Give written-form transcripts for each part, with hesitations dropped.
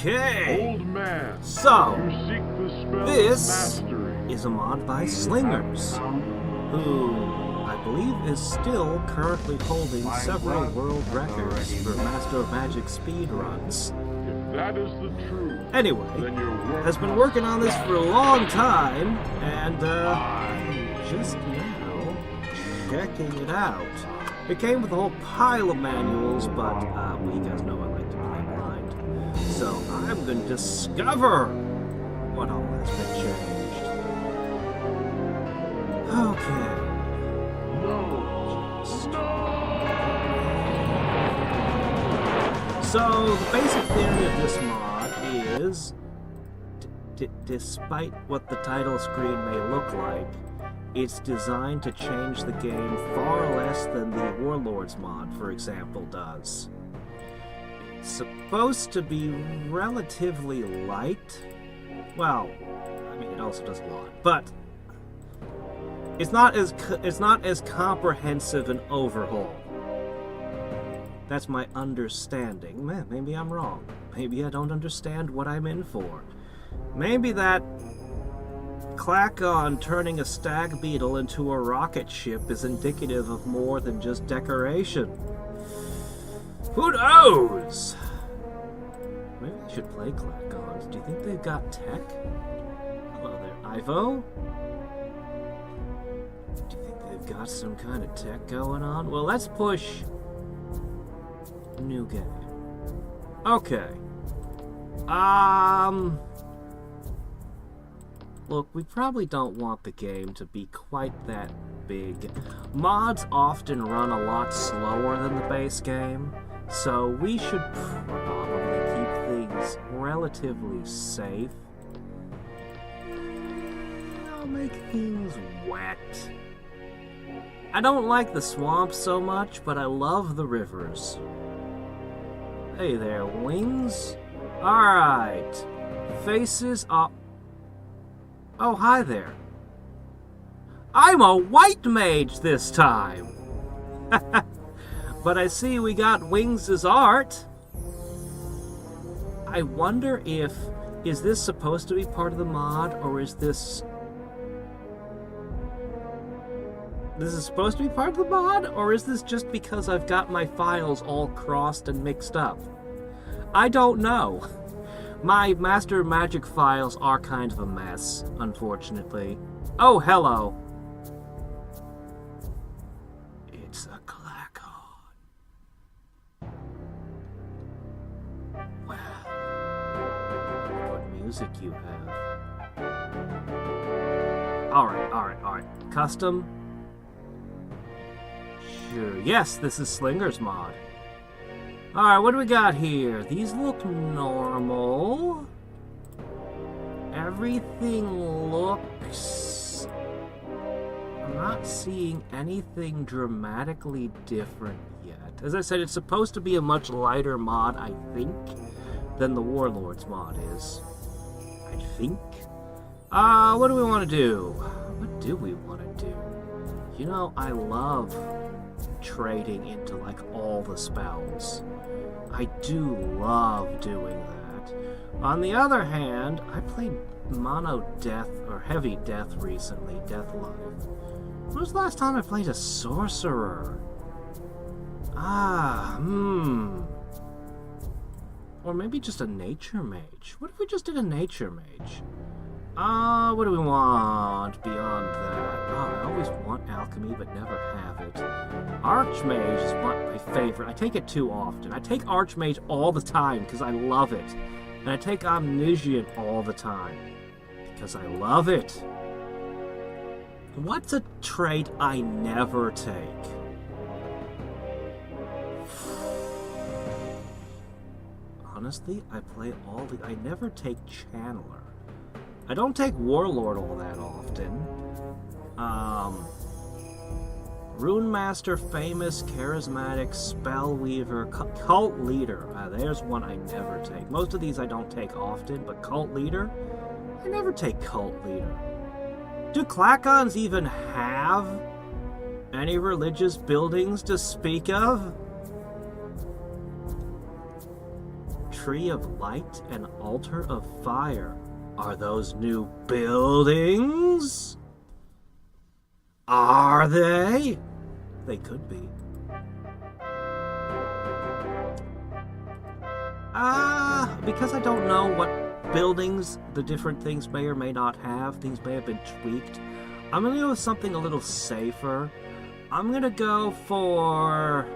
Okay. Old man, So, you seek the spell this of mastery. is a mod by Slingers, who I believe is still currently holding several world records for Master of Magic speedruns. If that is the truth, Anyway, then your work has been working on this for a long time, and I'm just now checking it out. It came with a whole pile of manuals, but well, you guys know I like to play blind. So I'm going to discover what all has been changed. Okay. no. So the basic theory of this mod is, despite what the title screen may look like, it's designed to change the game far less than the Warlords mod, for example, does. It's supposed to be relatively light. Well, I mean, it also does a lot, but it's not as comprehensive an overhaul. That's my understanding. Man, maybe I'm wrong. Maybe I don't understand what I'm in for. Maybe that Clack-on turning a stag beetle into a rocket ship is indicative of more than just decoration. Who knows? Maybe I should play Clack-ons. Do you think they've got tech? Hello there, Ivo? Do you think they've got some kind of tech going on? Well, let's push new game. Okay. Look, we probably don't want the game to be quite that big. Mods often run a lot slower than the base game, so we should probably keep things relatively safe. I'll make things wet. I don't like the swamp so much, but I love the rivers. Hey there, wings. Alright. Faces up. Oh, hi there. I'm a white mage this time. But I see we got wings as art. I wonder if... Is this supposed to be part of the mod, or is this... This is supposed to be part of the mod, or is this just because I've got my files all crossed and mixed up? I don't know. My Master Magic files are kind of a mess, unfortunately. Oh, hello. It's a Clack-on. Wow. What music you have. Alright. Custom? Sure. Yes, this is Slinger's mod. Alright, what do we got here? These look normal. Everything looks... I'm not seeing anything dramatically different yet. As I said, it's supposed to be a much lighter mod, I think, than the Warlords mod is. I think. What do we want to do? What do we want to do? You know, I love trading into, like, all the spells. I do love doing that. On the other hand, I played Mono Death, or Heavy Death recently, Death Life. When was the last time I played a Sorcerer? Or maybe just a Nature Mage. What if we just did a Nature Mage? What do we want beyond that? Oh, I always want Alchemy, but never have it. Archmage is my favorite. I take it too often. I take Archmage all the time because I love it. And I take Omniscient all the time because I love it. What's a trait I never take? Honestly, I play all the... I never take Channeler. I don't take Warlord all that often. Rune Master, Famous, Charismatic, Spellweaver, Cult Leader. There's one I never take. Most of these I don't take often, but Cult Leader? I never take Cult Leader. Do Clack-ons even have any religious buildings to speak of? tree of light and altar of fire. Are those new buildings? Are they? They could be. Because I don't know what buildings the different things may or may not have, things may have been tweaked, I'm gonna go with something a little safer. I'm gonna go for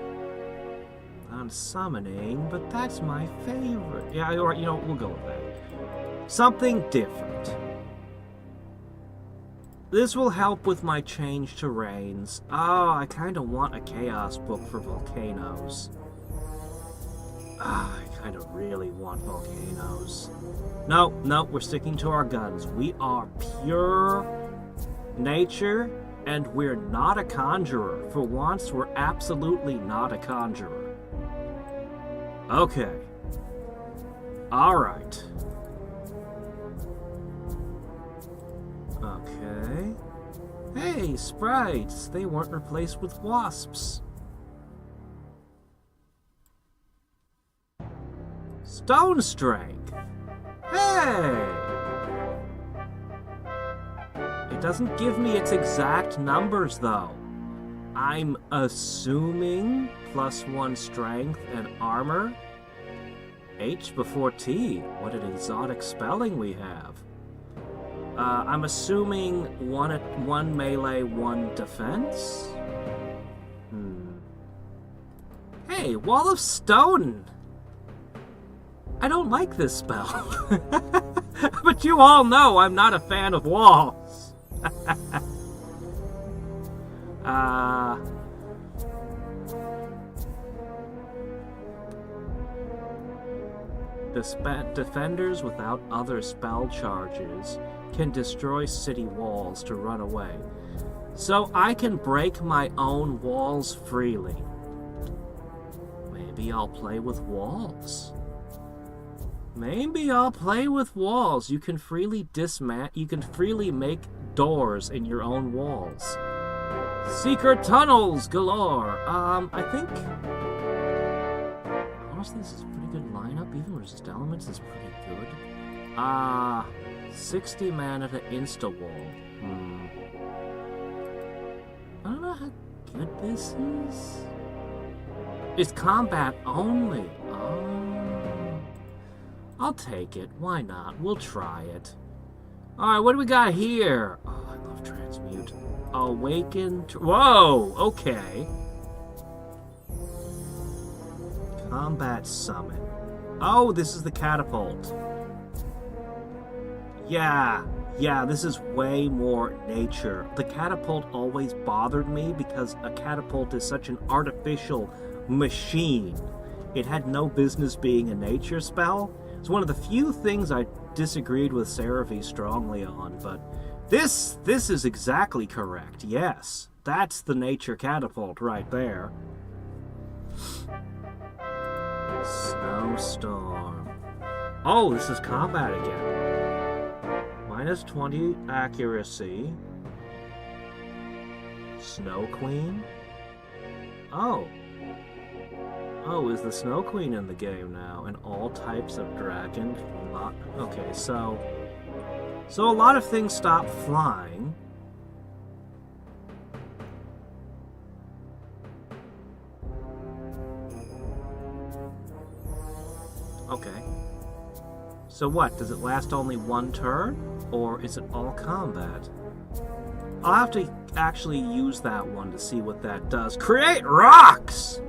summoning, but that's my favorite. Yeah, or you know, we'll go with that. Something different. This will help with my change terrains. Oh, I kind of want a chaos book for volcanoes. I kind of really want volcanoes. No, we're sticking to our guns. We are pure nature, and we're not a conjurer. For once, we're absolutely not a conjurer. Okay. Alright. Okay. Hey, sprites! They weren't replaced with wasps. Stone strength! Hey! It doesn't give me its exact numbers, though. I'm assuming +1 strength and armor. H before T. What an exotic spelling we have. I'm assuming one melee, 1 defense. Hey, Wall of Stone! I don't like this spell. But you all know I'm not a fan of walls. Defenders without other spell charges can destroy city walls to run away. So I can break my own walls freely. Maybe I'll play with walls. Maybe I'll play with walls. You can freely you can freely make doors in your own walls. Secret tunnels galore. I think honestly this is a pretty good lineup. Even resist elements is pretty good. 60 mana to insta-wall. I don't know how good this is. It's combat only. I'll take it. Why not? We'll try it. Alright, what do we got here? Oh, I love transmute. Awaken. Whoa! Okay. Combat summon. Oh, this is the catapult. Yeah, this is way more nature. The catapult always bothered me because a catapult is such an artificial machine. It had no business being a nature spell. It's one of the few things I disagreed with Seraphie strongly on, but this is exactly correct. Yes, that's the nature catapult right there. Snowstorm. Oh, this is combat again. -20 accuracy. Snow Queen. Oh, is the Snow Queen in the game now? And all types of dragon? Okay, so a lot of things stop flying. Okay. So what? Does it last only 1 turn? Or is it all combat? I'll have to actually use that one to see what that does. Create rocks!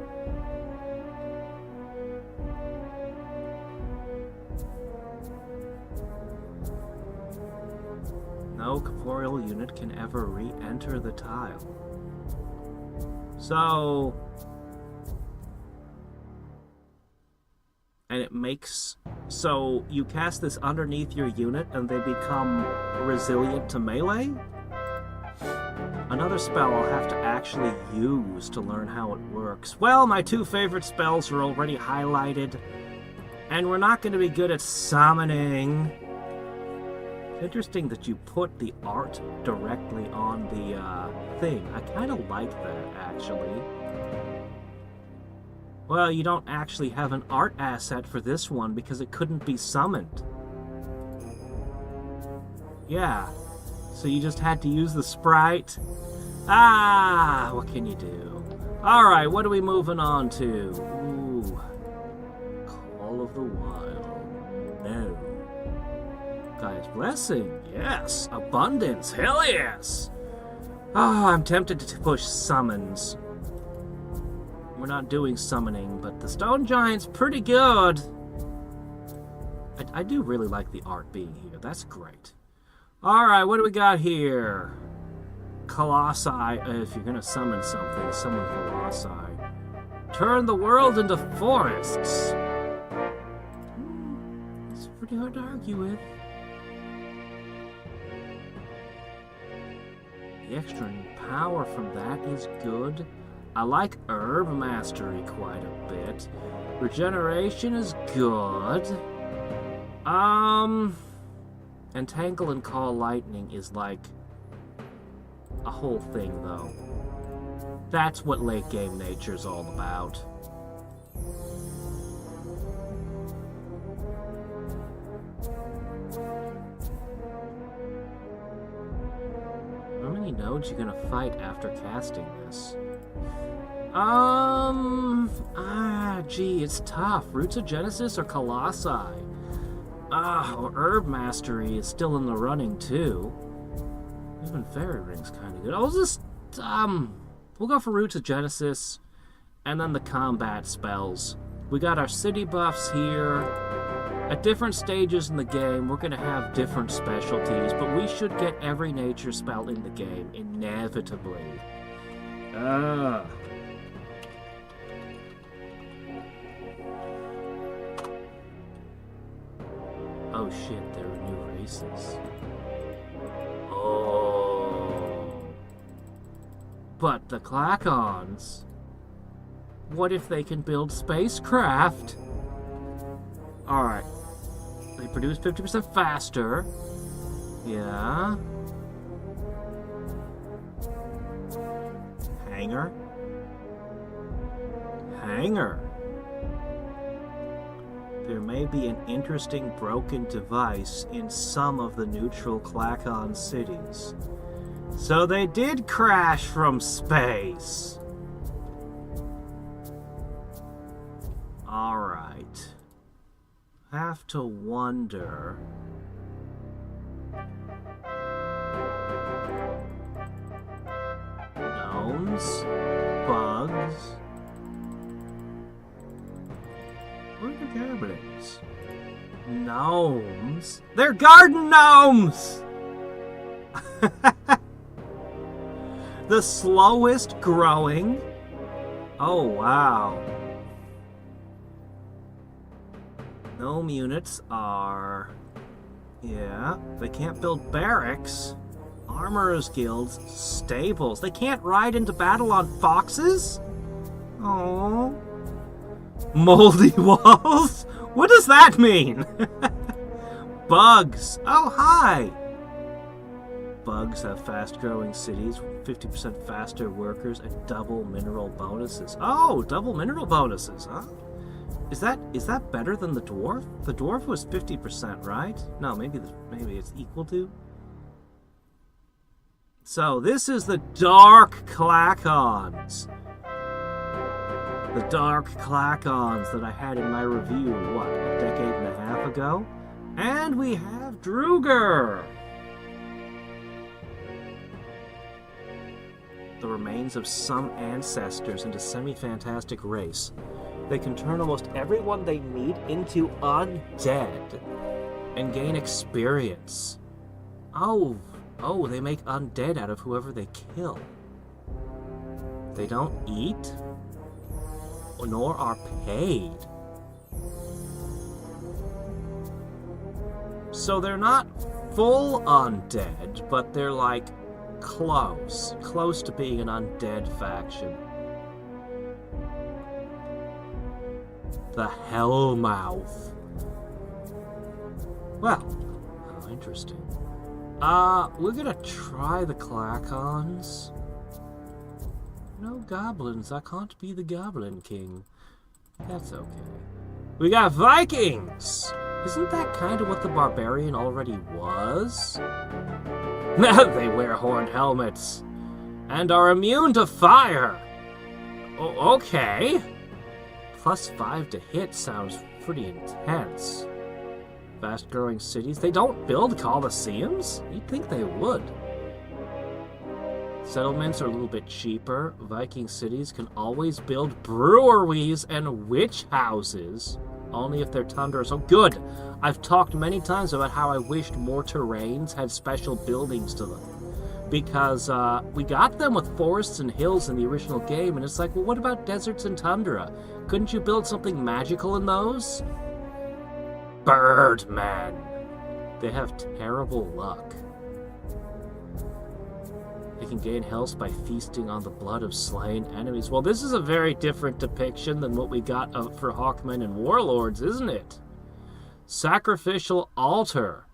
No corporeal unit can ever re-enter the tile. So... And it makes... So you cast this underneath your unit and they become resilient to melee? Another spell I'll have to actually use to learn how it works. Well, my 2 favorite spells are already highlighted. And we're not going to be good at summoning. It's interesting that you put the art directly on the thing. I kind of like that, actually. Well, you don't actually have an art asset for this one because it couldn't be summoned. Yeah. So you just had to use the sprite? Ah, what can you do? Alright, what are we moving on to? Ooh. Call of the Wild. No. Guy's Blessing. Yes. Abundance. Hell yes. Ah, I'm tempted to push summons. We're not doing summoning, but the Stone Giant's pretty good. I do really like the art being here. That's great. Alright, what do we got here? Colossi. If you're going to summon something, summon Colossi. Turn the world into forests. It's pretty hard to argue with. The extra power from that is good. I like Herb Mastery quite a bit. Regeneration is good. Entangle and Call Lightning is like a whole thing, though. That's what late game nature's all about. How many nodes you gonna fight after casting this? Gee, it's tough. Roots of Genesis or Colossi? Or Herb Mastery is still in the running, too. Even Fairy Ring's kind of good. I'll just, we'll go for Roots of Genesis, and then the combat spells. We got our city buffs here. At different stages in the game, we're going to have different specialties, but we should get every nature spell in the game, inevitably. Oh shit, there are new races. Oh. But the Klakons... What if they can build spacecraft? Alright. They produce 50% faster. Yeah. Hanger. There may be an interesting broken device in some of the neutral Klakon cities. So they did crash from space. Alright. Have to wonder... Gnomes? Bugs? Where are the goblins? Gnomes? They're garden gnomes! The slowest growing? Oh, wow. Gnome units are... Yeah, they can't build barracks, armorers' guilds, stables. They can't ride into battle on foxes? Oh. Moldy walls? What does that mean? Bugs. Oh, hi. Bugs have fast-growing cities, 50% faster workers, and double mineral bonuses. Oh, double mineral bonuses, huh? Is that better than the dwarf? The dwarf was 50%, right? No, maybe it's equal to. So this is the Dark Klakons. The Dark Klakons that I had in my review, what, a decade and a half ago? And we have Druger! The remains of some ancestors into semi-fantastic race. They can turn almost everyone they meet into undead and gain experience. Oh, they make undead out of whoever they kill. They don't eat, nor are paid. So they're not full undead, but they're like close to being an undead faction. The Hellmouth. Well, how interesting. We're gonna try the Klakons. No goblins, I can't be the Goblin King. That's okay. We got Vikings! Isn't that kind of what the barbarian already was? They wear horned helmets and are immune to fire. Okay. +5 to hit sounds pretty intense. Fast-growing cities. They don't build colosseums? You'd think they would. Settlements are a little bit cheaper. Viking cities can always build breweries and witch houses. Only if they're tundra. So good. I've talked many times about how I wished more terrains had special buildings to them. Because we got them with forests and hills in the original game, and it's like, well, what about deserts and tundra? Couldn't you build something magical in those? Birdmen. They have terrible luck. They can gain health by feasting on the blood of slain enemies. Well, this is a very different depiction than what we got for Hawkmen and Warlords, isn't it? Sacrificial altar.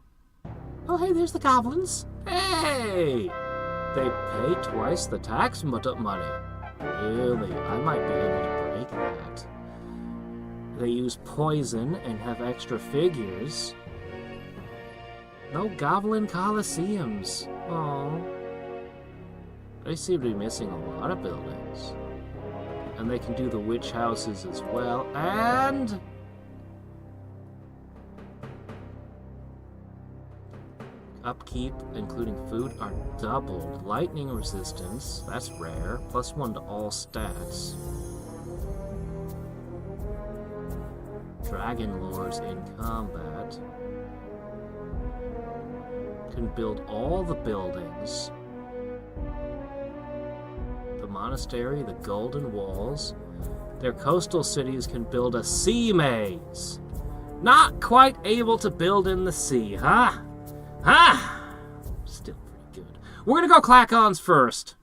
Oh, hey, there's the goblins. Hey! They pay twice the tax money. Really? I might be able to break that. They use poison and have extra figures. No goblin coliseums. Oh. They seem to be missing a lot of buildings. And they can do the witch houses as well. And upkeep, including food, are doubled. Lightning resistance, that's rare. +1 to all stats. Dragon lores in combat. Can build all the buildings. The monastery, the golden walls. Their coastal cities can build a sea maze. Not quite able to build in the sea, huh? Still pretty good. We're gonna go Clackons first.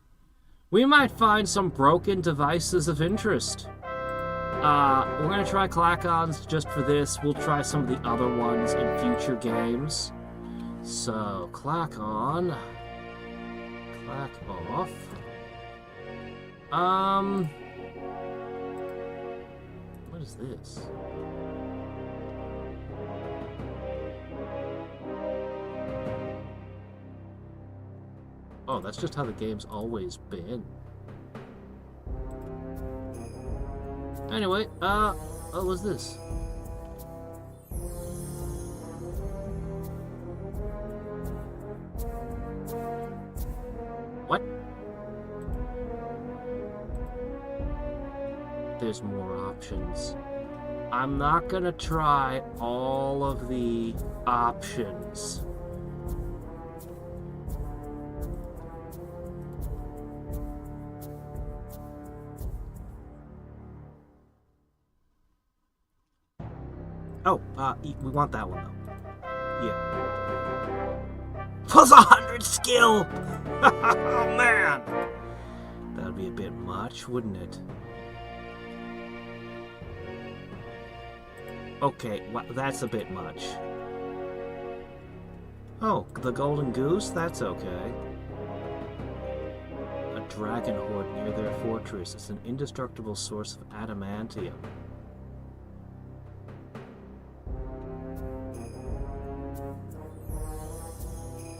We might find some broken devices of interest. We're gonna try Clackons just for this. We'll try some of the other ones in future games. So, clack on. Clack off. What is this? Oh, that's just how the game's always been. Anyway, what was this? What? There's more options. I'm not gonna try all of the options. Oh, we want that one, though. Yeah. Plus 100 skill! Oh, man! That'd be a bit much, wouldn't it? Okay, well, that's a bit much. Oh, the golden goose? That's okay. A dragon horde near their fortress is an indestructible source of adamantium.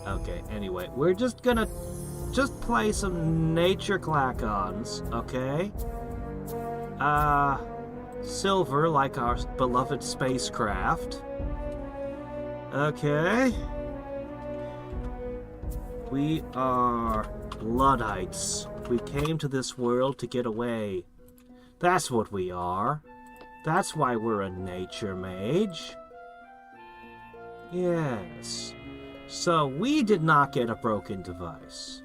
Okay, anyway, we're just gonna play some nature clack-ons, okay? Silver, like our beloved spacecraft. Okay. We are Luddites. We came to this world to get away. That's what we are. That's why we're a nature mage. Yes. So, we did not get a broken device.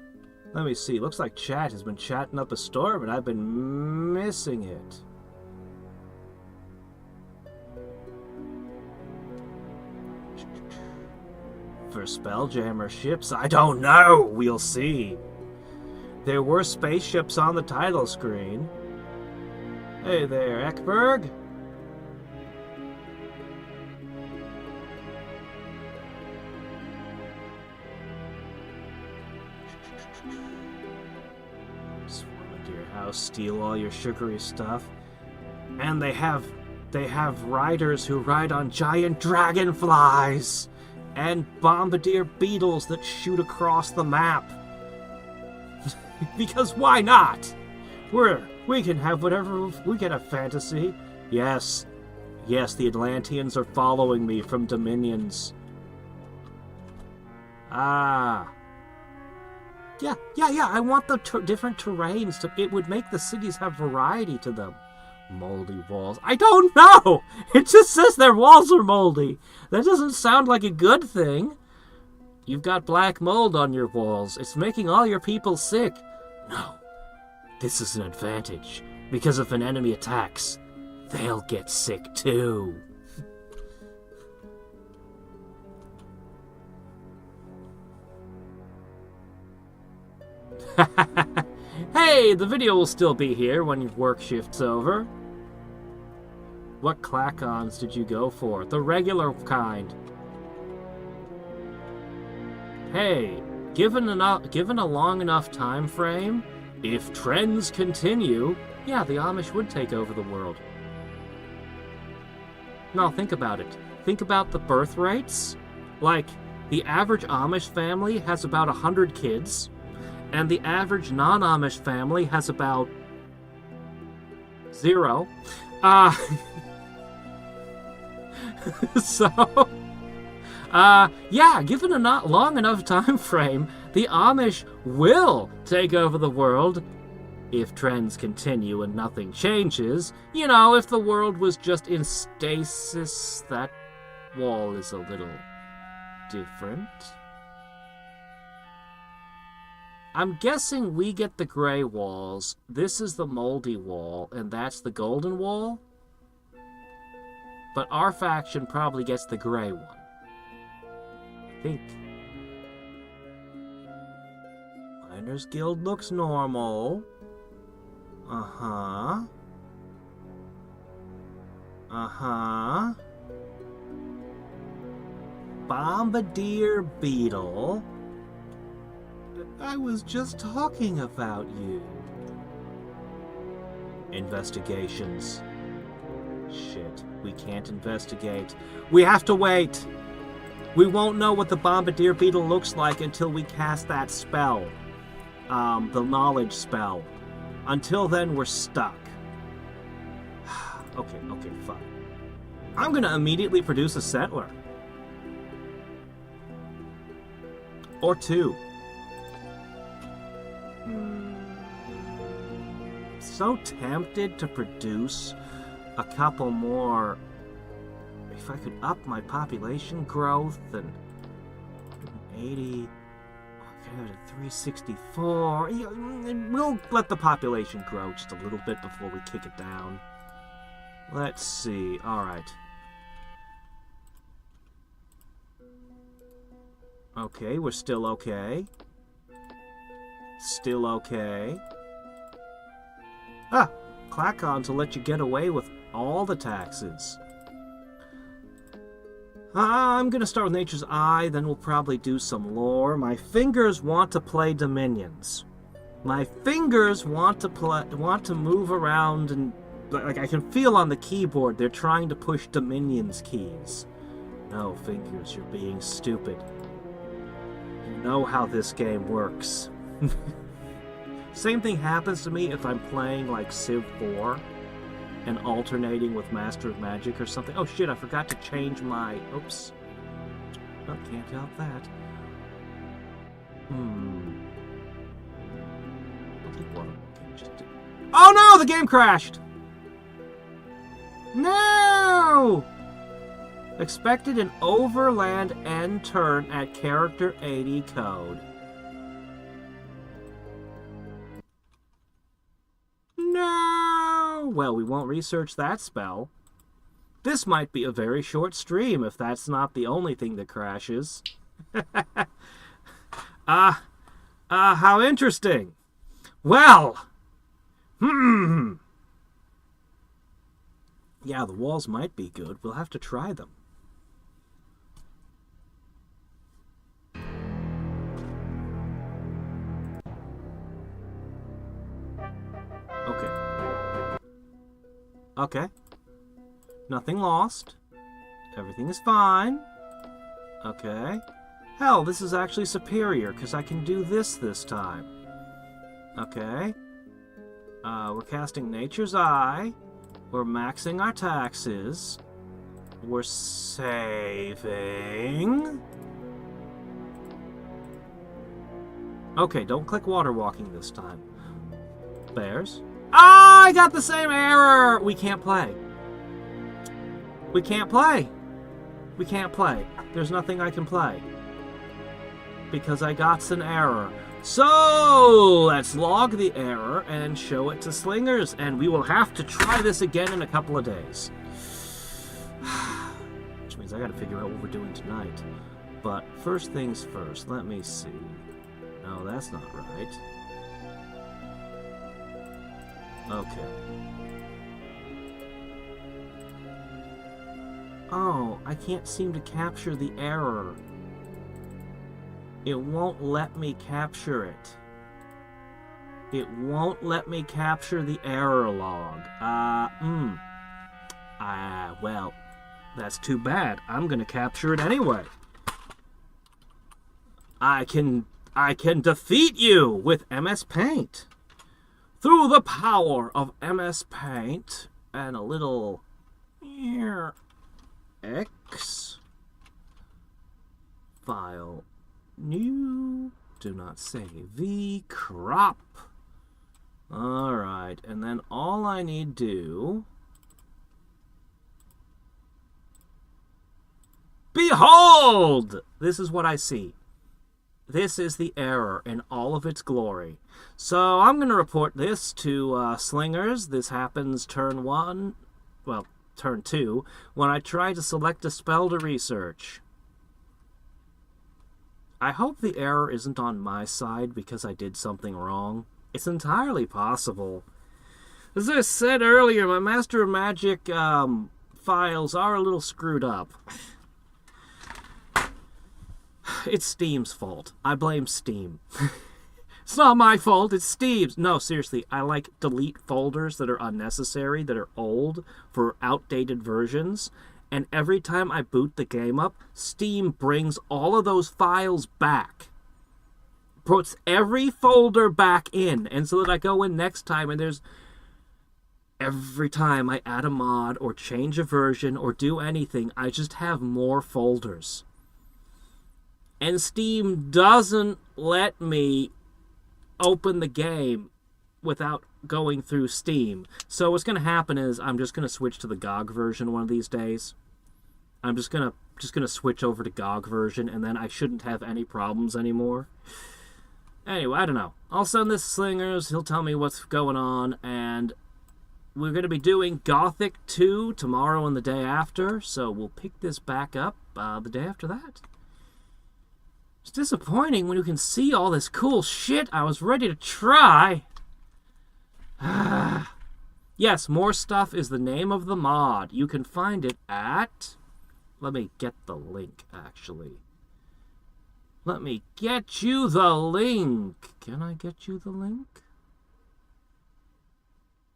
Let me see. Looks like chat has been chatting up a storm, and I've been missing it. For Spelljammer ships, I don't know. We'll see. There were spaceships on the title screen. Hey there, Ekberg. Swarm into your house, steal all your sugary stuff. And they have riders who ride on giant dragonflies and bombardier beetles that shoot across the map. Because why not? We can have whatever, we can have fantasy. Yes, the Atlanteans are following me from Dominions. Ah. Yeah, I want the different terrains. It would make the cities have variety to them. Moldy walls. I don't know! It just says their walls are moldy. That doesn't sound like a good thing. You've got black mold on your walls. It's making all your people sick. No. This is an advantage. Because if an enemy attacks, they'll get sick too. Hey, the video will still be here when your work shift's over. What clack-ons did you go for? The regular kind. Hey, given a long enough time frame, if trends continue, yeah, the Amish would take over the world. Now think about it. Think about the birth rates. Like, the average Amish family has about 100 kids. And the average non-Amish family has about 0. Yeah, given a not long enough time frame, the Amish will take over the world if trends continue and nothing changes. You know, if the world was just in stasis, that wall is a little different. I'm guessing we get the gray walls, this is the moldy wall, and that's the golden wall. But our faction probably gets the gray one. I think. Miners Guild looks normal. Uh-huh. Bombardier Beetle. I was just talking about you. Investigations. Shit, we can't investigate. We have to wait. We won't know what the Bombardier Beetle looks like until we cast that spell. The knowledge spell. Until then, we're stuck. Okay, fine. I'm gonna immediately produce a settler. Or 2. So tempted to produce a couple more. If I could up my population growth and 80, okay, 364. We'll let the population grow just a little bit before we kick it down. Let's see. All right. Okay, we're still okay. Still okay. Ah, clack-ons will let you get away with all the taxes. I'm gonna start with Nature's Eye, then we'll probably do some lore. My fingers want to play Dominions. My fingers want to move around, and like I can feel on the keyboard they're trying to push Dominions keys. No, fingers, you're being stupid. You know how this game works. Same thing happens to me if I'm playing like Civ 4 and alternating with Master of Magic or something. Oh shit, I forgot to change my... Oops. Oh, can't help that. I'll take one more game just to... Oh no! The game crashed! No! Expected an overland end turn at character 80 code. No! Well, we won't research that spell. This might be a very short stream if that's not the only thing that crashes. How interesting. Well, yeah, the walls might be good. We'll have to try them. Okay. Okay. Nothing lost. Everything is fine. Okay. Hell, this is actually superior, because I can do this time. Okay. We're casting Nature's Eye. We're maxing our taxes. We're saving. Okay, don't click water walking this time. Bears. Ah, I got the same error! We can't play. We can't play. We can't play. There's nothing I can play. Because I got an error. So, let's log the error and show it to Slingers, and we will have to try this again in a couple of days. Which means I gotta figure out what we're doing tonight. But first things first, let me see. No, that's not right. Okay. Oh, I can't seem to capture the error. It won't let me capture it. It won't let me capture the error log. Well, that's too bad. I'm gonna capture it anyway. I can defeat you with MS Paint. Through the power of MS Paint and a little X file new, do not save V crop. Alright, and then all I need do, behold! This is what I see. This is the error in all of its glory. So I'm going to report this to Slingers. This happens turn 1, well, turn 2, when I try to select a spell to research. I hope the error isn't on my side because I did something wrong. It's entirely possible. As I said earlier, my Master of Magic files are a little screwed up. It's Steam's fault. I blame Steam. It's not my fault, it's Steve's. No, seriously, I delete folders that are unnecessary, that are old, for outdated versions. And every time I boot the game up, Steam brings all of those files back. Puts every folder back in. And so that I go in next time and there's... Every time I add a mod or change a version or do anything, I just have more folders. And Steam doesn't let me open the game without going through Steam. So what's going to happen is I'm just going to switch to the GOG version one of these days. I'm just gonna switch over to GOG version, and then I shouldn't have any problems anymore. Anyway, I don't know. I'll send this to Slingers. He'll tell me what's going on, and we're going to be doing Gothic 2 tomorrow and the day after, so we'll pick this back up the day after that. It's disappointing when you can see all this cool shit I was ready to try. Yes, More Stuff is the name of the mod. You can find it at... Let me get the link, actually. Let me get you the link. Can I get you the link?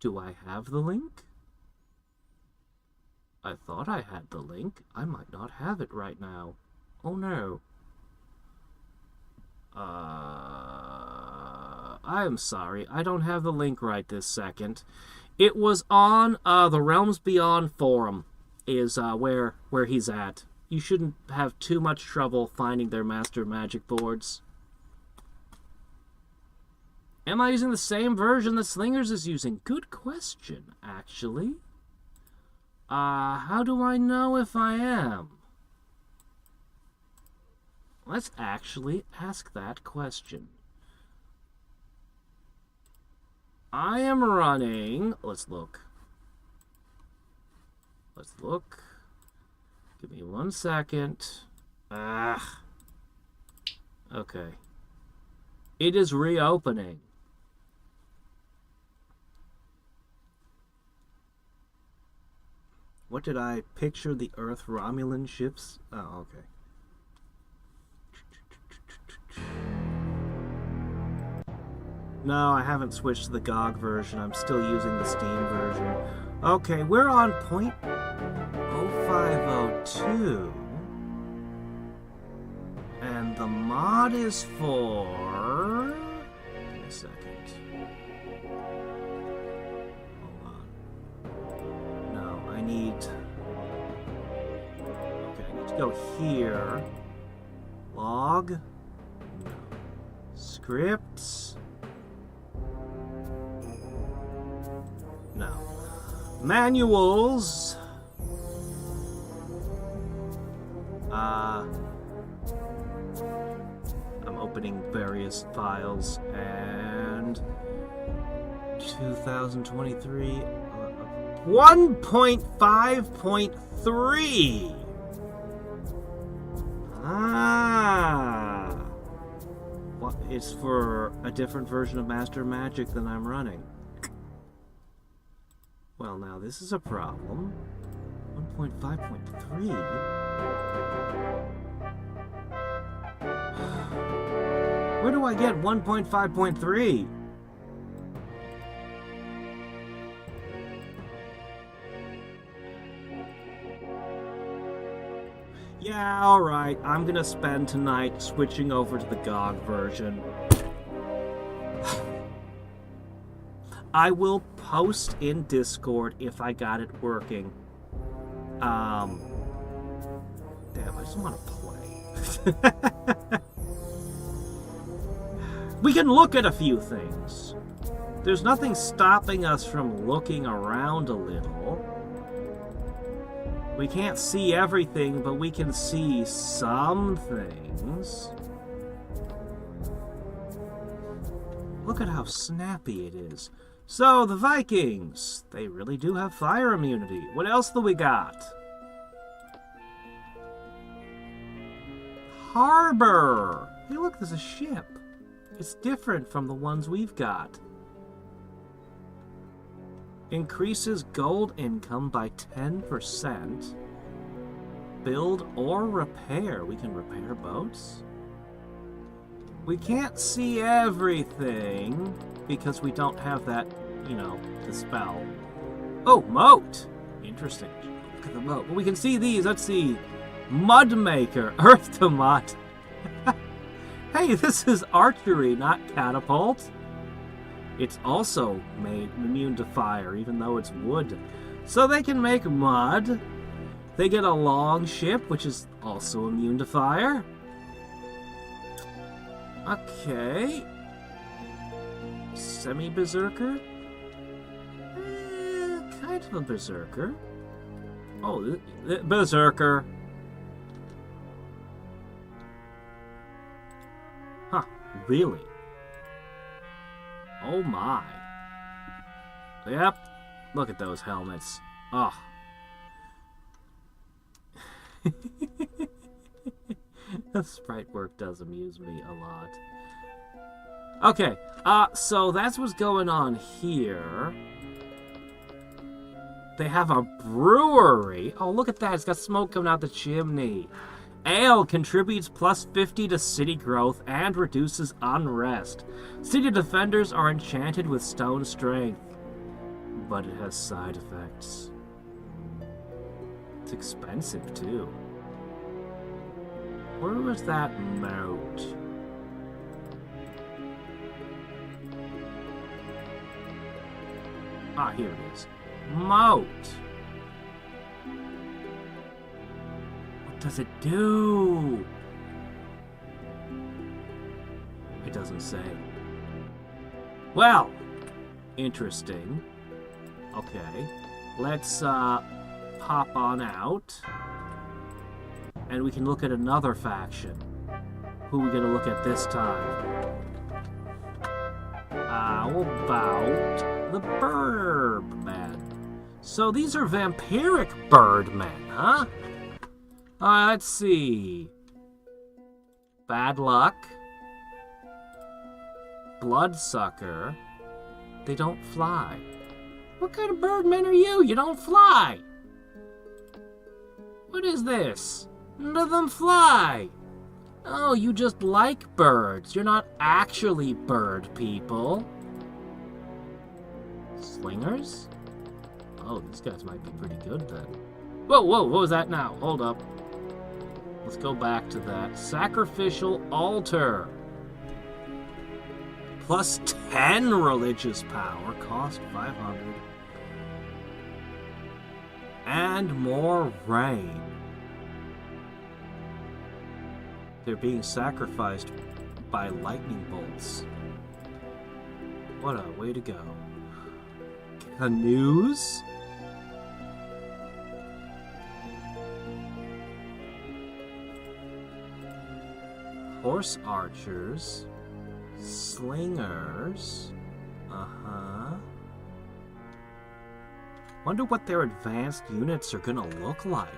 Do I have the link? I thought I had the link. I might not have it right now. Oh no. I am sorry. I don't have the link right this second. It was on the Realms Beyond forum. Is where he's at. You shouldn't have too much trouble finding their Master Magic boards. Am I using the same version that Slingers is using? Good question, actually. How do I know if I am? Let's actually ask that question. I am running... Let's look. Let's look. Give me 1 second. Okay. It is reopening. What did I picture the Earth Romulan ships? Oh, okay. No, I haven't switched to the GOG version. I'm still using the Steam version. Okay, we're on point 0502. And the mod is for... Give me a second. Hold on. No, I need... Okay, I need to go here. Log. No. Scripts. No. Manuals. I'm opening various files and 2023 1.5.3. What is for a different version of Master Magic than I'm running? Well, now this is a problem. 1.5.3. Where do I get 1.5.3? Yeah, alright. I'm gonna spend tonight switching over to the GOG version. I will post in Discord if I got it working. Damn, I just want to play. We can look at a few things. There's nothing stopping us from looking around a little. We can't see everything, but we can see some things. Look at how snappy it is. So, the Vikings. They really do have fire immunity. What else do we got? Harbor. Hey, look, there's a ship. It's different from the ones we've got. Increases gold income by 10%. Build or repair. We can repair boats. We can't see everything because we don't have that, you know, the spell. Oh, moat. Interesting. Look at the moat. Well, we can see these. Let's see. Mud maker. Earth to mud. Hey, this is archery, not catapult. It's also made immune to fire, even though it's wood. So they can make mud. They get a long ship, which is also immune to fire. Okay. Semi-berserker? Kind of a berserker. Oh, berserker. Huh, really? Oh my. Yep. Look at those helmets. Oh. The sprite work does amuse me a lot. Okay, so that's what's going on here. They have a brewery. Oh, look at that. It's got smoke coming out the chimney. Ale contributes plus 50 to city growth and reduces unrest. City defenders are enchanted with stone strength, but it has side effects. It's expensive, too. Where was that moat? Ah, here it is. Moat. What does it do? It doesn't say. Well, interesting. Okay, let's pop on out. And we can look at another faction. Who are we gonna look at this time? How about the Birdmen? So these are vampiric Birdmen, huh? Let's see. Bad luck. Bloodsucker. They don't fly. What kind of Birdmen are you? You don't fly. What is this? None of them fly. Oh, you just like birds. You're not actually bird people. Slingers? Oh, these guys might be pretty good then. Whoa, whoa, what was that now? Hold up. Let's go back to that. Sacrificial altar. Plus 10 religious power. Cost 500. And more rain. They're being sacrificed by lightning bolts. What a way to go. Canoes? Horse archers. Slingers. Uh-huh. Wonder what their advanced units are gonna look like.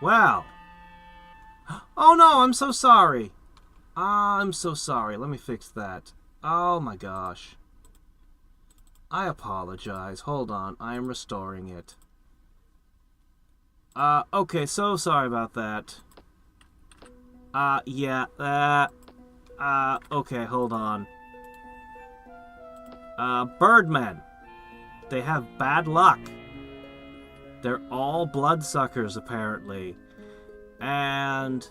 Wow. Oh no, I'm so sorry. I'm so sorry. Let me fix that. Oh my gosh. I apologize. Hold on. I am restoring it. Okay, so sorry about that. Yeah, okay, hold on. Birdmen. They have bad luck. They're all bloodsuckers, apparently. And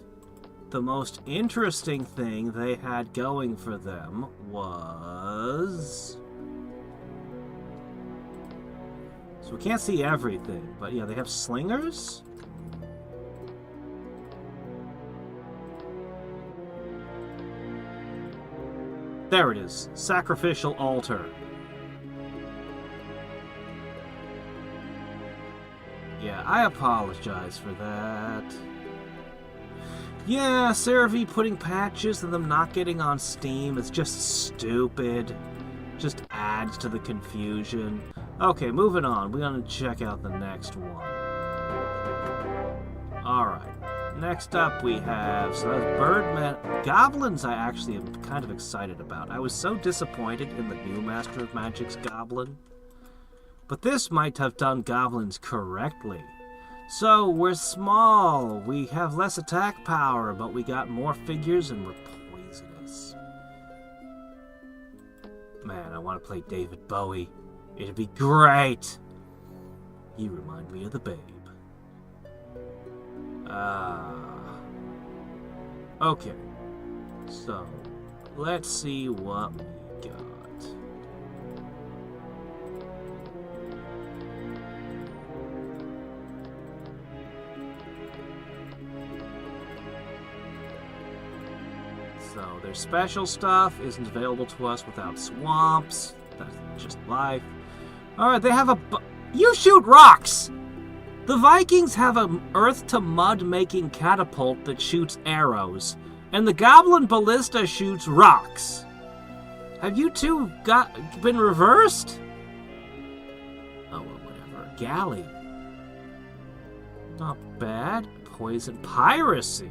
the most interesting thing they had going for them was... So we can't see everything, but yeah, they have slingers? There it is. Sacrificial altar. Yeah, I apologize for that. Yeah, CeraVe putting patches and them not getting on Steam is just stupid. Just adds to the confusion. Okay, moving on. We're gonna check out the next one. Alright. Next up we have... So that's Birdmen. Goblins I actually am kind of excited about. I was so disappointed in the new Master of Magic's Goblin. But this might have done goblins correctly. So, we're small, we have less attack power, but we got more figures and we're poisonous. Man, I want to play David Bowie. It'd be great! You remind me of the babe. Okay. So, let's see what we got. So, their special stuff isn't available to us without swamps. That's just life. Alright, they have a... You shoot rocks! The Vikings have an earth-to-mud making catapult that shoots arrows. And the Goblin Ballista shoots rocks. Have you two been reversed? Oh, well, whatever. Galley. Not bad. Poison piracy.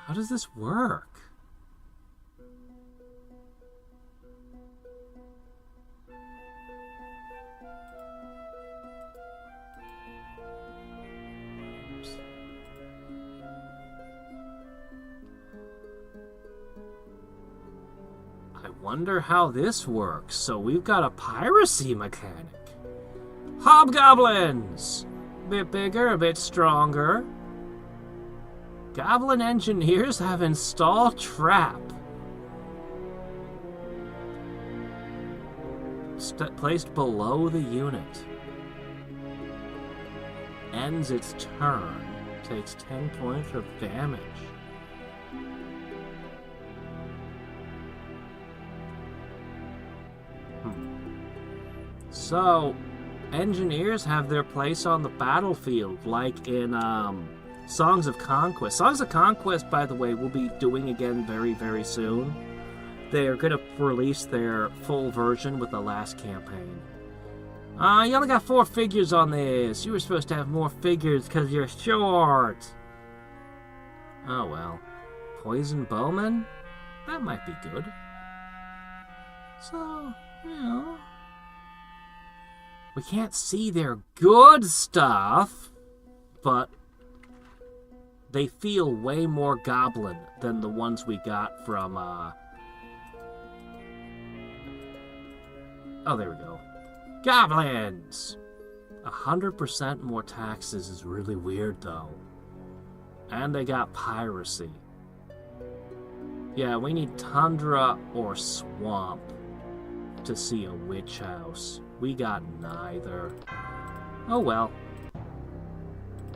How does this work? I wonder how this works. So we've got a piracy mechanic. Hobgoblins! A bit bigger, a bit stronger. Goblin engineers have installed trap. Placed below the unit. Ends its turn. Takes 10 points of damage. So, engineers have their place on the battlefield, like in, Songs of Conquest. Songs of Conquest, by the way, we'll be doing again very, very soon. They are going to release their full version with the last campaign. You only got 4 figures on this. You were supposed to have more figures because you're short. Oh well. Poison Bowman? That might be good. So, you know. We can't see their good stuff, but they feel way more goblin than the ones we got from, oh, there we go. Goblins! 100% more taxes is really weird, though. And they got piracy. Yeah, we need tundra or swamp to see a witch house. We got neither. Oh well.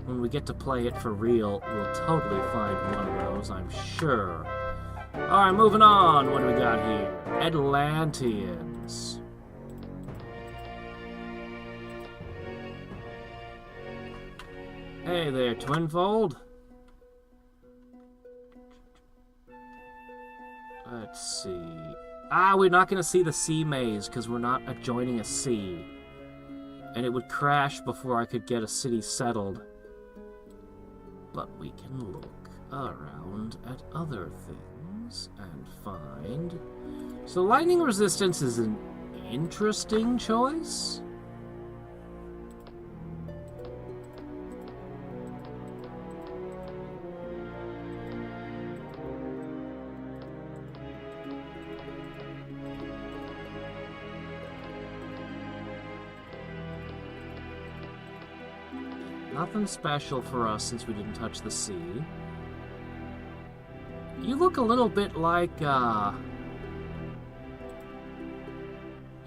When we get to play it for real, we'll totally find one of those, I'm sure. Alright, moving on. What do we got here? Atlanteans. Hey there, Twinfold. Let's see. We're not going to see the sea maze because we're not adjoining a sea. And it would crash before I could get a city settled. But we can look around at other things and find... So lightning resistance is an interesting choice. Nothing special for us since we didn't touch the sea. You look a little bit like,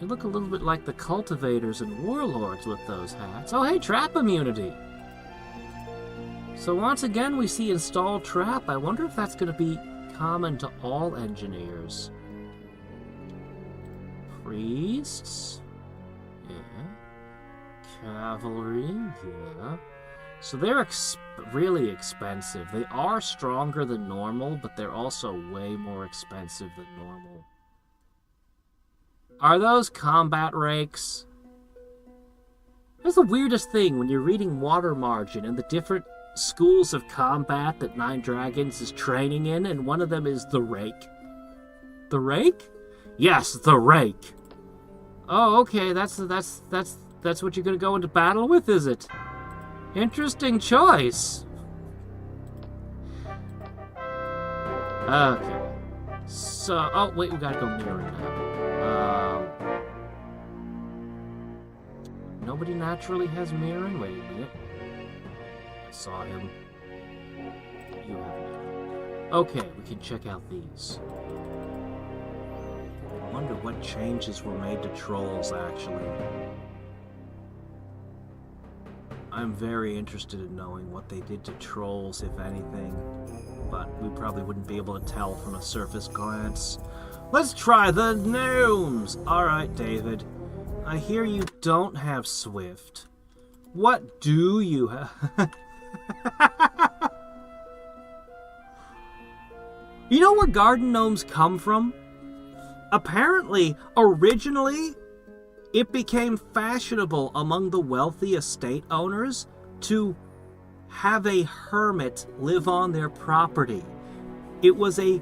You look a little bit like the cultivators and warlords with those hats. Oh, hey, trap immunity! So once again, we see install trap. I wonder if that's going to be common to all engineers. Priests? Yeah. Cavalry? Yeah. So they're really expensive. They are stronger than normal, but they're also way more expensive than normal. Are those combat rakes? That's the weirdest thing when you're reading Water Margin and the different schools of combat that Nine Dragons is training in, and one of them is the rake. The rake? Yes, the rake. Oh, okay, that's what you're gonna go into battle with, is it? Interesting choice. Okay. So, oh wait, we gotta go mirror now. Nobody naturally has mirroring. Wait a minute. I saw him. You have mirror. Okay, we can check out these. I wonder what changes were made to trolls, actually. I'm very interested in knowing what they did to trolls, if anything. But we probably wouldn't be able to tell from a surface glance. Let's try the gnomes! Alright, David. I hear you don't have Swift. What do you have? You know where garden gnomes come from? Apparently, originally, it became fashionable among the wealthy estate owners to have a hermit live on their property. It was a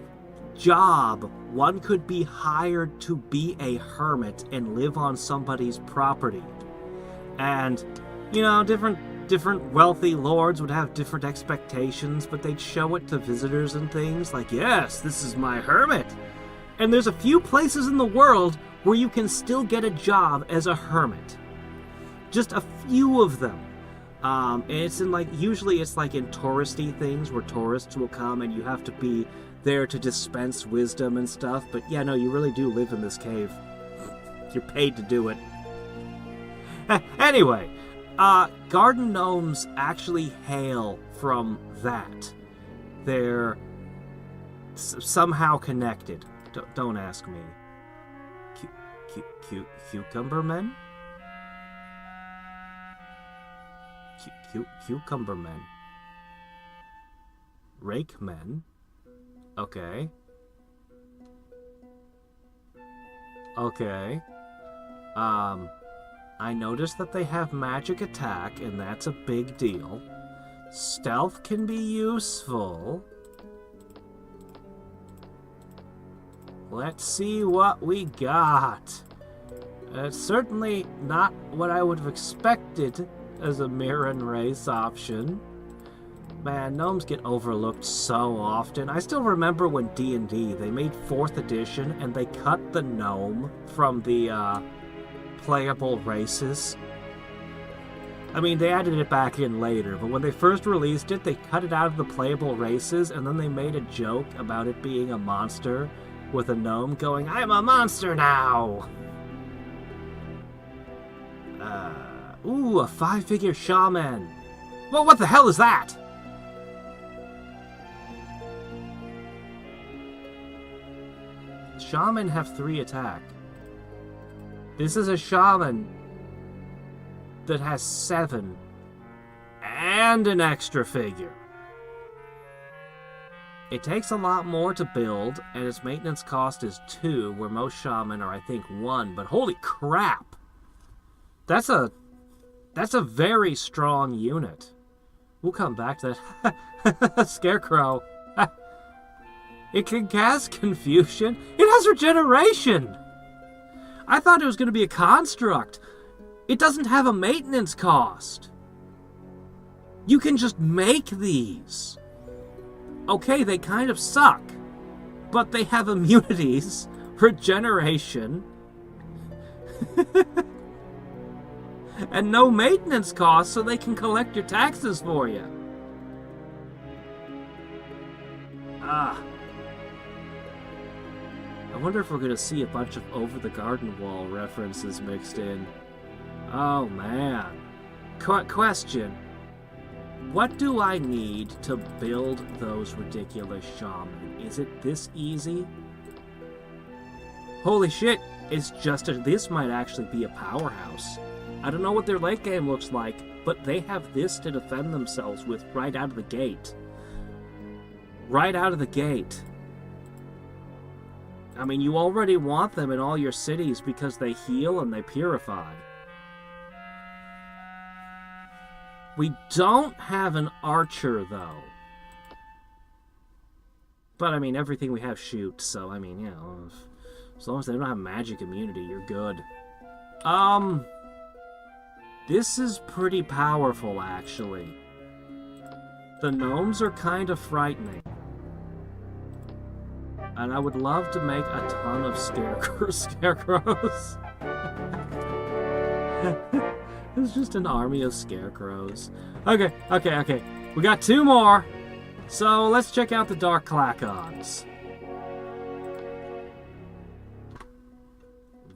job. One could be hired to be a hermit and live on somebody's property. And, you know, different wealthy lords would have different expectations, but they'd show it to visitors and things like, yes, this is my hermit. And there's a few places in the world where you can still get a job as a hermit. Just a few of them. And it's in usually it's like in touristy things where tourists will come and you have to be there to dispense wisdom and stuff. But yeah, no, you really do live in this cave. You're paid to do it. Anyway, garden gnomes actually hail from that. They're somehow connected. Don't ask me. Cucumber men? Cucumber men. Rake men? Okay. Okay. I noticed that they have magic attack, and that's a big deal. Stealth can be useful. Let's see what we got. It's certainly not what I would have expected as a Mirren race option. Man, gnomes get overlooked so often. I still remember when D&D, they made 4th edition and they cut the gnome from the playable races. I mean, they added it back in later, but when they first released it, they cut it out of the playable races, and then they made a joke about it being a monster with a gnome going, "I'm a monster now!" Ooh, a 5-figure shaman. Well, what the hell is that? Shaman have 3 attack. This is a shaman that has 7 and an extra figure. It takes a lot more to build, and its maintenance cost is 2, where most shaman are, I think, 1. But holy crap! That's a very strong unit. We'll come back to that. Scarecrow. It can cast confusion. It has regeneration! I thought it was going to be a construct. It doesn't have a maintenance cost. You can just make these. Okay, they kind of suck, but they have immunities, regeneration, and no maintenance costs, so they can collect your taxes for you. I wonder if we're going to see a bunch of Over the Garden Wall references mixed in. Oh, man. Question. What do I need to build those ridiculous shaman? Is it this easy? Holy shit, it's just this might actually be a powerhouse. I don't know what their late game looks like, but they have this to defend themselves with right out of the gate. Right out of the gate. I mean, you already want them in all your cities because they heal and they purify. We don't have an archer, though. But, I mean, everything we have shoots, so, I mean, you know, as long as they don't have magic immunity, you're good. This is pretty powerful, actually. The gnomes are kind of frightening. And I would love to make a ton of scarecrows. It's just an army of scarecrows. Okay. We got 2 more. So let's check out the Dark Clacons.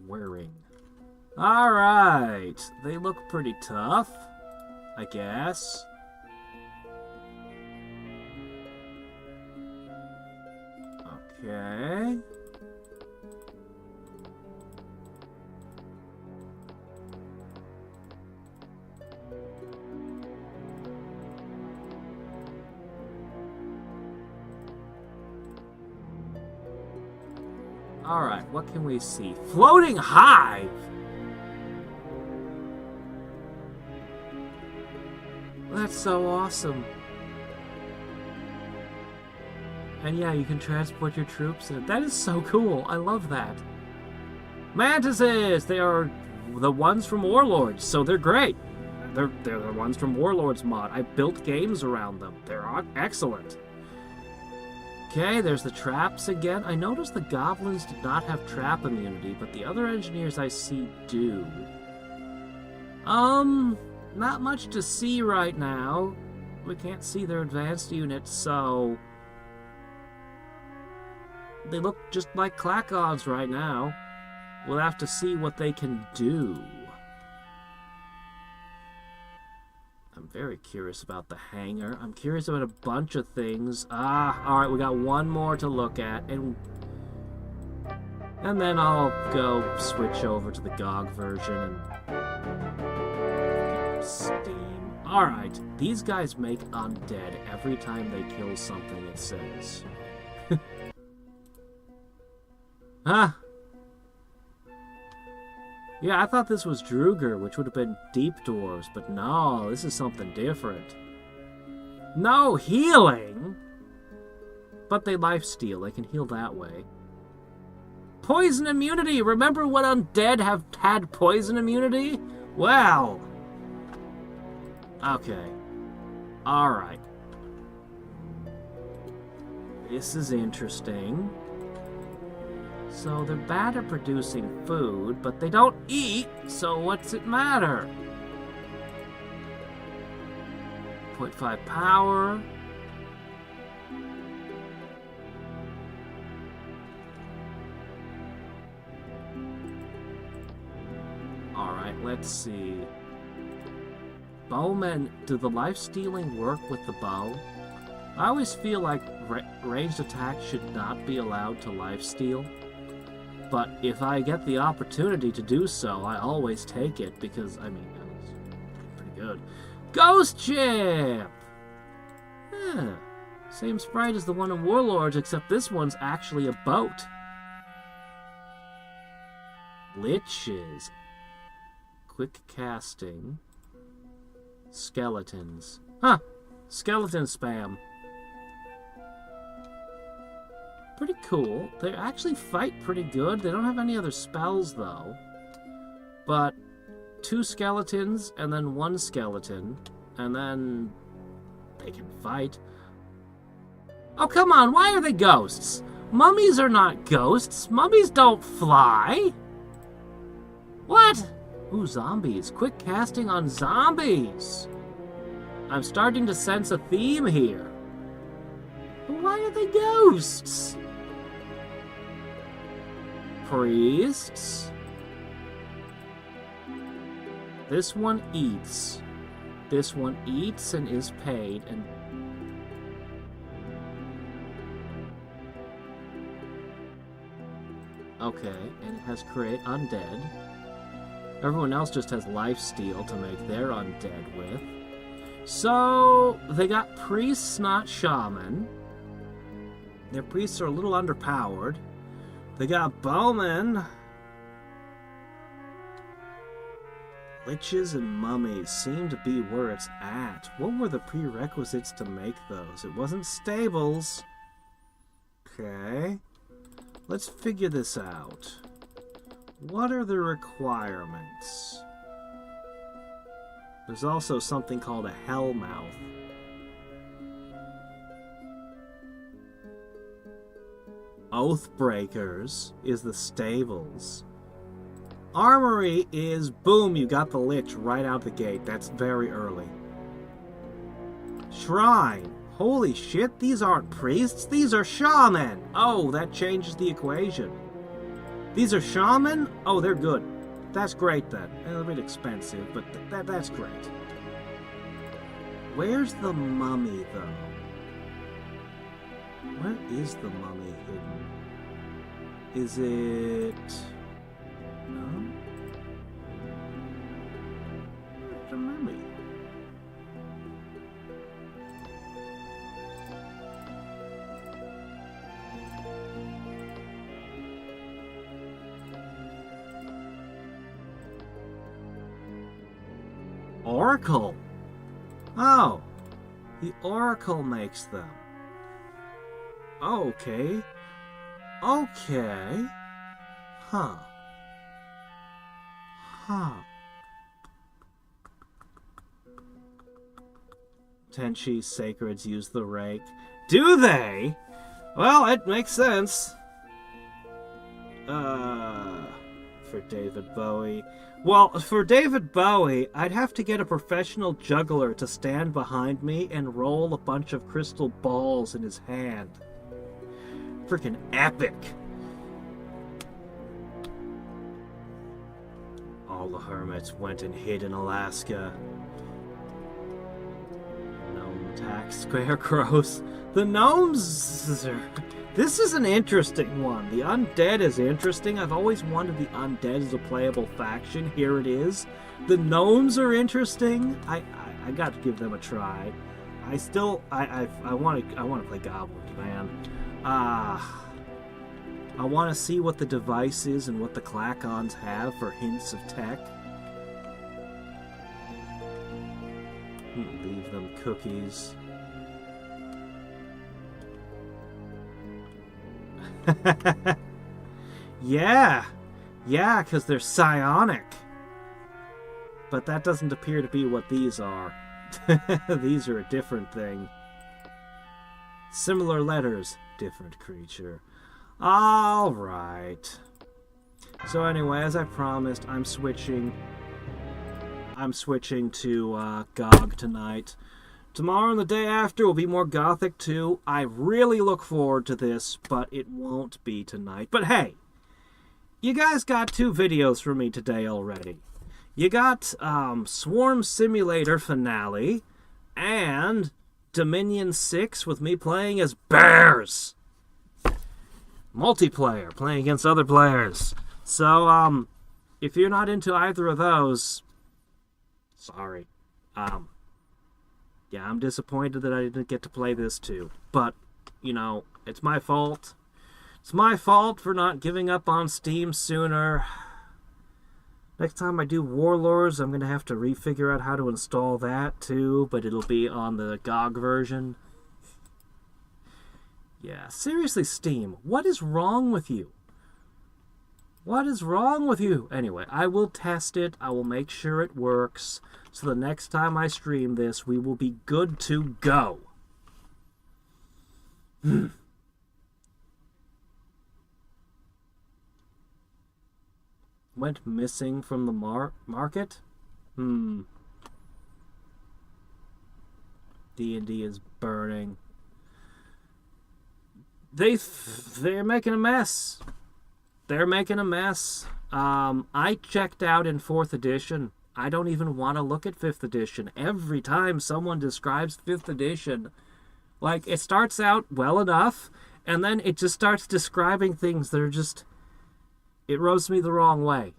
Wearing. Alright. They look pretty tough, I guess. Okay. Alright, what can we see? Floating hive! That's so awesome. And yeah, you can transport your troops in it. That is so cool. I love that. Mantises! They are the ones from Warlords, so they're great. They're the ones from Warlords mod. I built games around them. They're excellent. Okay, there's the traps again. I noticed the goblins did not have trap immunity, but the other engineers I see do. Not much to see right now. We can't see their advanced units, so they look just like Clacons right now. We'll have to see what they can do. I'm very curious about the hangar. I'm curious about a bunch of things. Alright, we got one more to look at, and then I'll go switch over to the GOG version and Steam. Alright, these guys make undead every time they kill something, it says. Huh? Yeah, I thought this was Druger, which would have been Deep Dwarves, but no, this is something different. No healing! But they lifesteal, they can heal that way. poison immunity. Remember when undead have had poison immunity? Well. Okay. Alright. This is interesting. So they're bad at producing food, but they don't eat, so what's it matter? 0.5 power. Alright, let's see. Bowmen, do the life-stealing work with the bow? I always feel like ranged attacks should not be allowed to life-steal. But if I get the opportunity to do so, I always take it because, I mean, that was pretty good. Ghost Ship! Huh. Same sprite as the one in Warlords, except this one's actually a boat. Liches. Quick casting. Skeletons. Huh. Skeleton spam. Pretty cool. They actually fight pretty good. They don't have any other spells, though. But 2 skeletons, and then 1 skeleton, and then they can fight. Oh, come on. Why are they ghosts? Mummies are not ghosts. Mummies don't fly. What? Ooh, zombies. Quick casting on zombies. I'm starting to sense a theme here. But why are they ghosts? Priests. This one eats. This one eats and is paid and... Okay, and it has create undead. Everyone else just has lifesteal to make their undead with. So, they got priests, not shaman. Their priests are a little underpowered. They got bowmen. Liches and mummies seem to be where it's at. What were the prerequisites to make those? It wasn't stables. Okay. Let's figure this out. What are the requirements? There's also something called a hellmouth. Oathbreakers is the stables. Armory is, boom, you got the lich right out the gate. That's very early. Shrine. Holy shit, these aren't priests, these are shaman. Oh, that changes the equation. These are shaman? Oh, they're good. That's great then. A little bit expensive, but that's great. Where's the mummy, though? Where is the mummy hidden? Is it... No? Where's the mummy? Oracle? Oh, the Oracle makes them. Okay. Okay. Huh. Huh. Tenchi Sacreds use the rake. Do they? Well, it makes sense. For David Bowie. Well, for David Bowie, I'd have to get a professional juggler to stand behind me and roll a bunch of crystal balls in his hand. Freaking epic. All the hermits went and hid in Alaska. Gnome attack scarecrows. The gnomes... This is an interesting one. The undead is interesting. I've always wanted the undead as a playable faction. Here it is. The gnomes are interesting. I got to give them a try. I want to play goblins, man. I want to see what the device is and what the Clacons have for hints of tech. Leave them cookies. Yeah, because they're psionic. But that doesn't appear to be what these are. These are a different thing. Similar letters, different creature. Alright. So anyway, as I promised, I'm switching to GOG tonight. Tomorrow and the day after will be more Gothic 2. I really look forward to this, but it won't be tonight. But hey, you guys got 2 videos from me today already. You got Swarm Simulator Finale and Dominion 6 with me playing as bears. Multiplayer, playing against other players. So, if you're not into either of those, sorry. Yeah, I'm disappointed that I didn't get to play this too. But, you know, it's my fault. It's my fault for not giving up on Steam sooner. Next time I do Warlords, I'm going to have to refigure out how to install that too, but it'll be on the GOG version. Yeah, seriously, Steam, what is wrong with you? What is wrong with you? Anyway, I will test it. I will make sure it works. So the next time I stream this, we will be good to go. Went missing from the market? D&D is burning. They're making a mess. They're making a mess. I checked out in 4th edition. I don't even want to look at 5th edition. Every time someone describes 5th edition, like, it starts out well enough, and then it just starts describing things that are just... It rubs me the wrong way.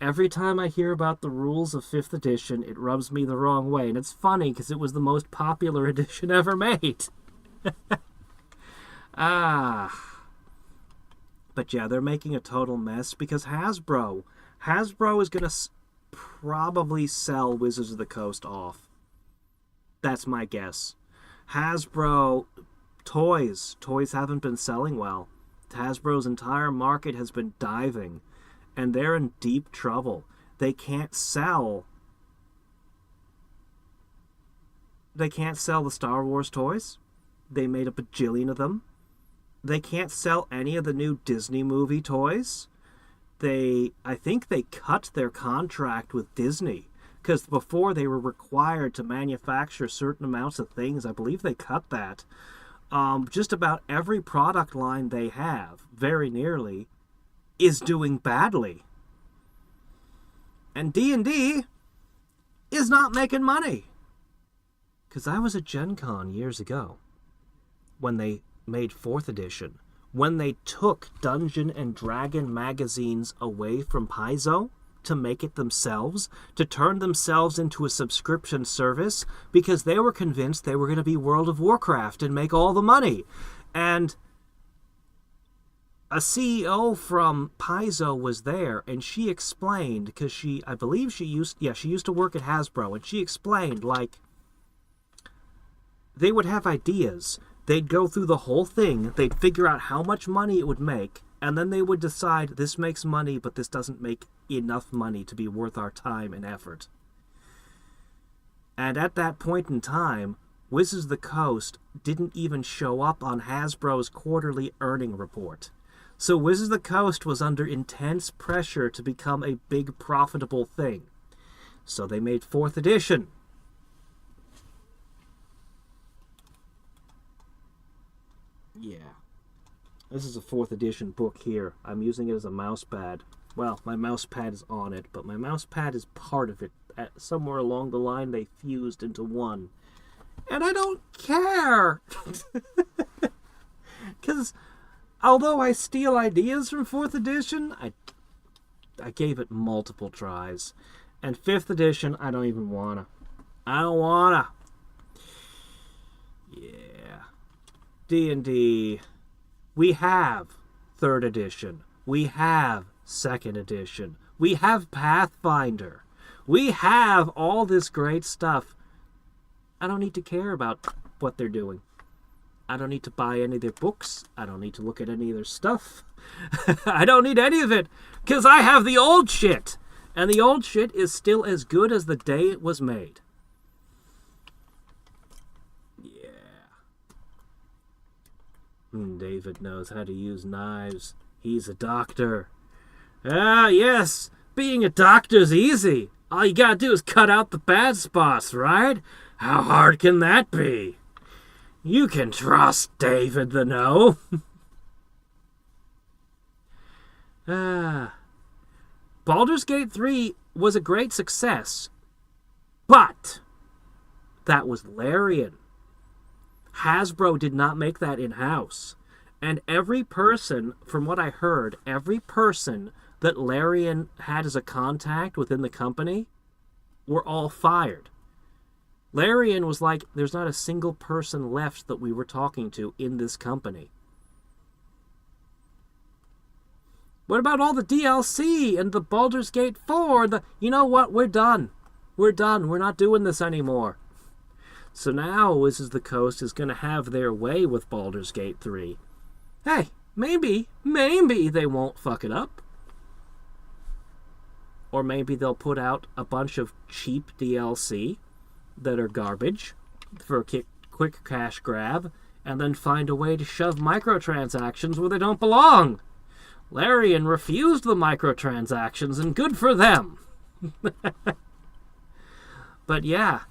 Every time I hear about the rules of 5th edition, it rubs me the wrong way. And it's funny, because it was the most popular edition ever made. But yeah, they're making a total mess because Hasbro is going to probably sell Wizards of the Coast off. That's my guess. Hasbro, toys haven't been selling well. Hasbro's entire market has been diving, and they're in deep trouble. They can't sell the Star Wars toys. They made a bajillion of them. They can't sell any of the new Disney movie toys. I think they cut their contract with Disney, because before they were required to manufacture certain amounts of things. I believe they cut that. Just about every product line they have, very nearly, is doing badly. And D&D is not making money. Because I was at Gen Con years ago when they made 4th edition, when they took Dungeon and Dragon magazines away from Paizo to make it themselves, to turn themselves into a subscription service, because they were convinced they were going to be World of Warcraft and make all the money. And a CEO from Paizo was there, and she explained, because she used to work at Hasbro, and she explained, like, they would have ideas. They'd go through the whole thing, they'd figure out how much money it would make, and then they would decide, this makes money, but this doesn't make enough money to be worth our time and effort. And at that point in time, Wizards of the Coast didn't even show up on Hasbro's quarterly earning report. So Wizards of the Coast was under intense pressure to become a big profitable thing. So they made 4th edition. Yeah. This is a 4th edition book here. I'm using it as a mouse pad. Well, my mouse pad is on it, but my mouse pad is part of it. Somewhere along the line, they fused into one. And I don't care! Because although I steal ideas from 4th edition, I gave it multiple tries. And 5th edition, I don't even wanna. I don't wanna. Yeah. D&D. We have 3rd edition. We have 2nd edition. We have Pathfinder. We have all this great stuff. I don't need to care about what they're doing. I don't need to buy any of their books. I don't need to look at any of their stuff. I don't need any of it, because I have the old shit. And the old shit is still as good as the day it was made. Yeah. David knows how to use knives. He's a doctor. Ah, yes. Being a doctor's easy. All you gotta do is cut out the bad spots, right? How hard can that be? You can trust David the No. Baldur's Gate 3 was a great success, but that was Larian. Hasbro did not make that in-house. And every person, from what I heard, every person that Larian had as a contact within the company were all fired. Larian was like, there's not a single person left that we were talking to in this company. What about all the DLC and the Baldur's Gate 4? You know what? We're done. We're done. We're not doing this anymore. So now Wizards of the Coast is going to have their way with Baldur's Gate 3. Hey, maybe they won't fuck it up. Or maybe they'll put out a bunch of cheap DLC that are garbage for a quick cash grab, and then find a way to shove microtransactions where they don't belong. Larian refused the microtransactions, and good for them. But yeah,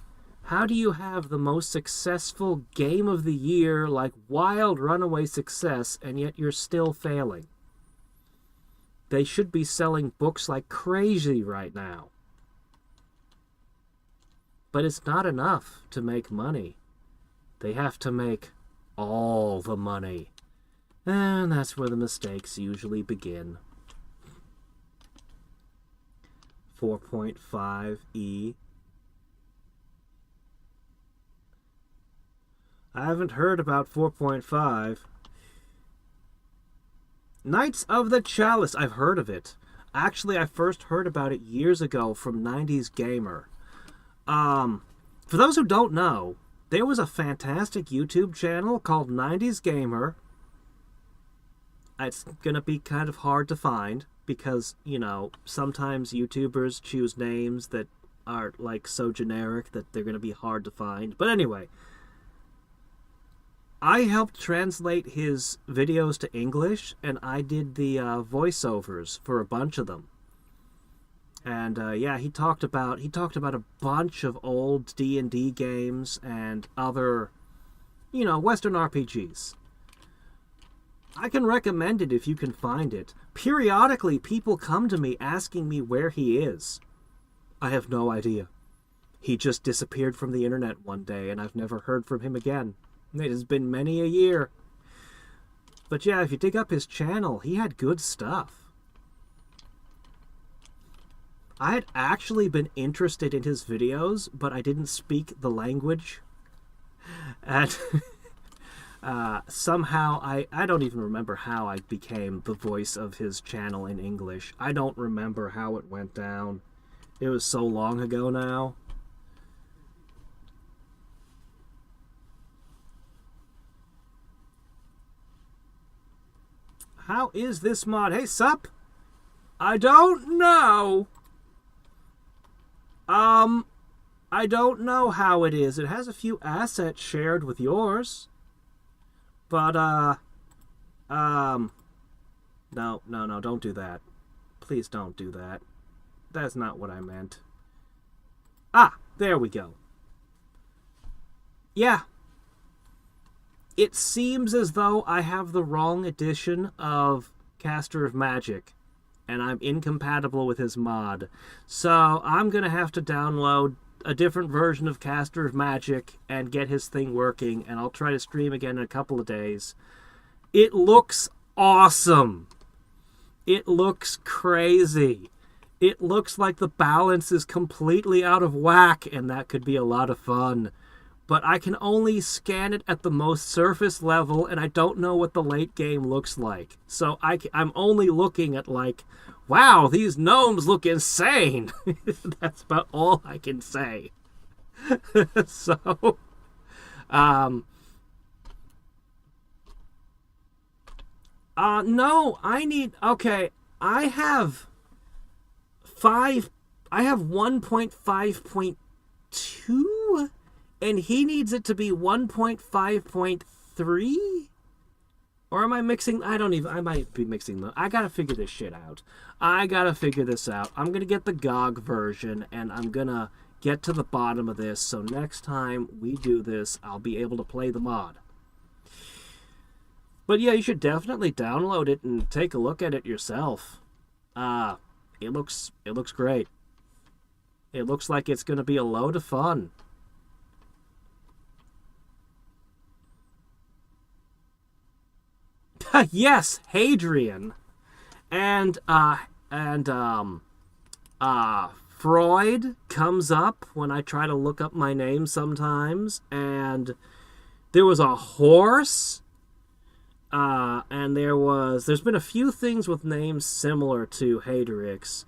how do you have the most successful game of the year, like wild runaway success, and yet you're still failing? They should be selling books like crazy right now. But it's not enough to make money. They have to make all the money. And that's where the mistakes usually begin. 4.5e. I haven't heard about 4.5. Knights of the Chalice. I've heard of it. Actually, I first heard about it years ago from 90s Gamer. For those who don't know, there was a fantastic YouTube channel called 90s Gamer. It's gonna be kind of hard to find because, you know, sometimes YouTubers choose names that are, like, so generic that they're gonna be hard to find. But anyway, I helped translate his videos to English, and I did the voiceovers for a bunch of them. And yeah, he talked about a bunch of old D&D games and other, you know, Western RPGs. I can recommend it if you can find it. Periodically, people come to me asking me where he is. I have no idea. He just disappeared from the internet one day, and I've never heard from him again. It has been many a year. But yeah, if you dig up his channel, he had good stuff. I had actually been interested in his videos, but I didn't speak the language. And somehow, I don't even remember how I became the voice of his channel in English. I don't remember how it went down. It was so long ago now. How is this mod? Hey, sup? I don't know. I don't know how it is. It has a few assets shared with yours. But, no, don't do that. Please don't do that. That's not what I meant. Ah, there we go. Yeah. It seems as though I have the wrong edition of Caster of Magic, and I'm incompatible with his mod. So I'm going to have to download a different version of Caster of Magic and get his thing working, and I'll try to stream again in a couple of days. It looks awesome. It looks crazy. It looks like the balance is completely out of whack, and that could be a lot of fun. But I can only scan it at the most surface level, and I don't know what the late game looks like. So I'm only looking at, like, wow, these gnomes look insane. That's about all I can say. So, No, I need... Okay, I have 1.5.2, and he needs it to be 1.5.3? Or am I mixing? I might be mixing them. I gotta figure this shit out. I gotta figure this out. I'm gonna get the GOG version, and I'm gonna get to the bottom of this, so next time we do this, I'll be able to play the mod. But yeah, you should definitely download it and take a look at it yourself. It looks great. It looks like it's gonna be a load of fun. Yes, Hadrien. And Freud comes up when I try to look up my name sometimes, and there was a horse, and there's been a few things with names similar to Hadriex.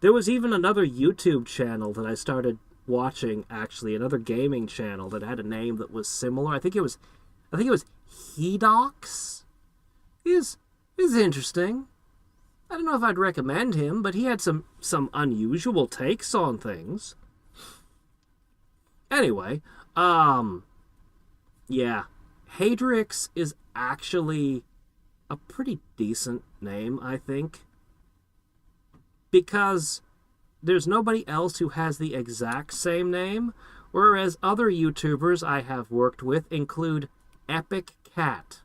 There was even another YouTube channel that I started watching, actually, another gaming channel that had a name that was similar. I think it was Hadriex. He's interesting. I don't know if I'd recommend him, but he had some unusual takes on things. Anyway, yeah, Hadriex is actually a pretty decent name, I think, because there's nobody else who has the exact same name, whereas other YouTubers I have worked with include Epic Cat.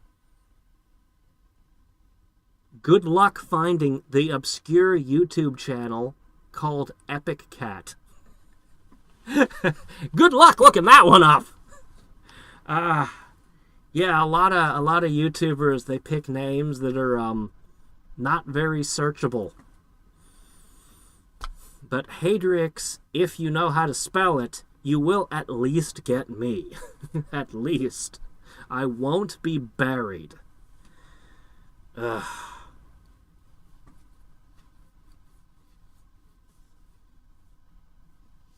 Good luck finding the obscure YouTube channel called Epic Cat. Good luck looking that one up. Yeah, a lot of YouTubers, they pick names that are not very searchable. But Hadriex, if you know how to spell it, you will at least get me. At least. I won't be buried. Ugh.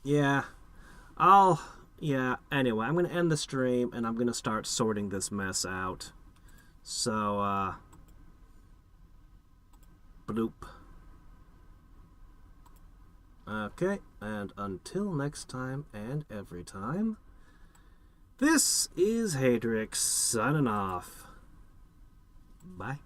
Yeah, anyway, I'm going to end the stream, and I'm going to start sorting this mess out. So, bloop. Okay, and until next time and every time, this is Hadriex signing off. Bye.